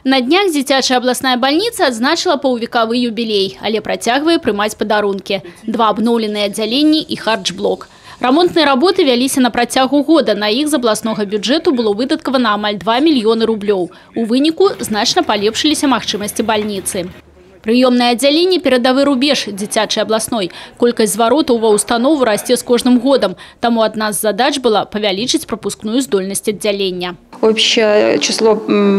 На днях дзіцячая областная больница отзначила паўвекавы юбилей, але працягвае прымаць падарункі. 2 абноўленыя аддзяленні і хардж-блок. Ремонтные работы вяліся на працягу года. На іх з абласнога бюджэту было выдаткавана амаль 2 мільёны рублёў. У выніку значна палепшыліся магчымасці больницы. Прыёмнае аддзяленне – перадавы рубеж дзіцячай абласной. Колькасць зваротаў ва установу расце з кожным годам. Таму адна з задач была павялічыць прапускную здольнасць аддзялення. Общее число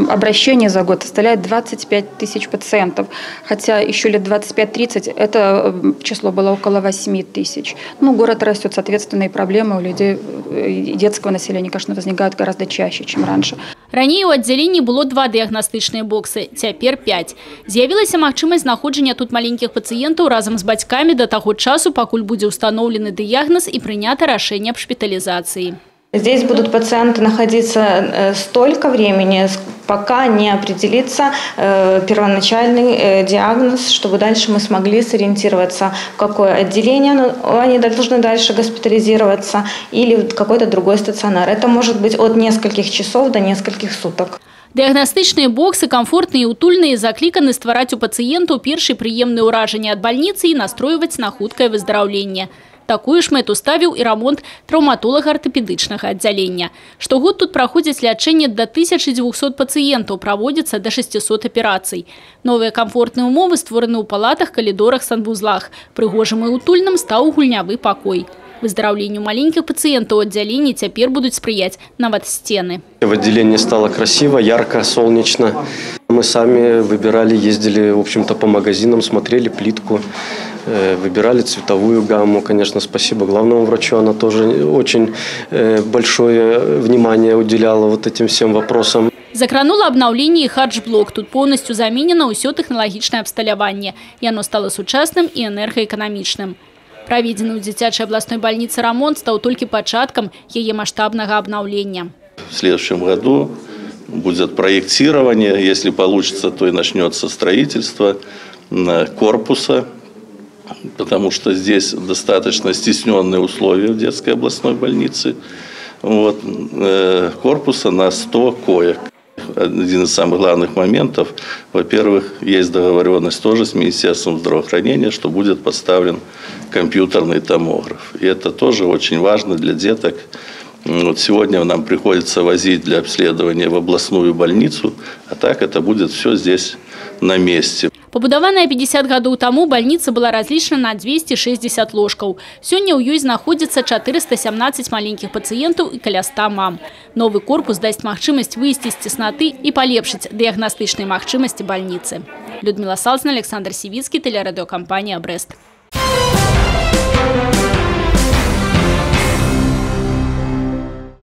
обращений за год составляет 25 тысяч пациентов. Хотя еще лет 25-30 это число было около 8 тысяч. Город растет, соответственно, и проблемы у людей, и детского населения, конечно, возникают гораздо чаще, чем раньше. Раней у аддзяленні было 2 дыягнастычныя боксы, цяпер 5. З'явілася магчымасць знаходжання тут маленькіх пацыентаў разам з бацькамі да таго часу, пакуль будзе ўстаноўлены дыягназ і прынята рашэнне аб шпіталізацыі. Здесь будут пациенты находиться столько времени, пока не определится первоначальный диагноз, чтобы дальше мы смогли сориентироваться, в какое отделение они должны дальше госпитализироваться или в какой-то другой стационар. Это может быть от нескольких часов до нескольких суток. Дыягнастычныя боксы, комфортныя і утульныя, закліканы ствараць у пацыентаў першыя прыемныя ўражанні ад бальніцы і настройваць на хуткае выздараўленне. Такую ж мэту ставіў і рамонт траўматолага-артапедычнага аддзялення. Штогод тут праходзіць лячэнне да 1200 пацыентаў, праводзіцца да 600 аперацый. Новыя камфортныя умовы створаны ў палатах, калідорах, санвузлах. Прыгожым і утульным стаў гульнявы пакой. Выздараўленню маленьких пациентов в отделении теперь будут сприять нават стены. В отделении стало красиво, ярко, солнечно. Мы сами выбирали, ездили, в общем-то, по магазинам, смотрели плитку, выбирали цветовую гамму. Конечно, спасибо главному врачу, она тоже очень большое внимание уделяла вот этим всем вопросам. Закрануло обновление и хардж-блок. Тут полностью заменено ўсё тэхналагічнае абсталяванне. И оно стало сучасным и энергаэканамічным. Проведенный у дзіцячай областной больницы ремонт стал только пачатком ее масштабного обновления. В следующем году будет проектирование, если получится, то и начнется строительство корпуса, потому что здесь достаточно стесненные условия в детской областной больнице. Корпуса на 100 коек. Один из самых главных моментов, во-первых, есть договоренность тоже с Министерством здравоохранения, что будет поставлен компьютерный томограф. И это тоже очень важно для деток. Сегодня нам приходится возить для обследования в областную больницу, а так это будет все здесь на месте. Побудованная 50 гадоў таму больница была разлічана на 260 ложкаў. Сёння ў ёй знаходзіцца 417 маленьких пациентов и каля 100 мам. Новый корпус даст магчымасць выйсці з цесноты и полепшыць дыягнастычныя магчымасці больницы. Людмила Салзна, Александр Сивицкий, телерадиокомпания «Брест».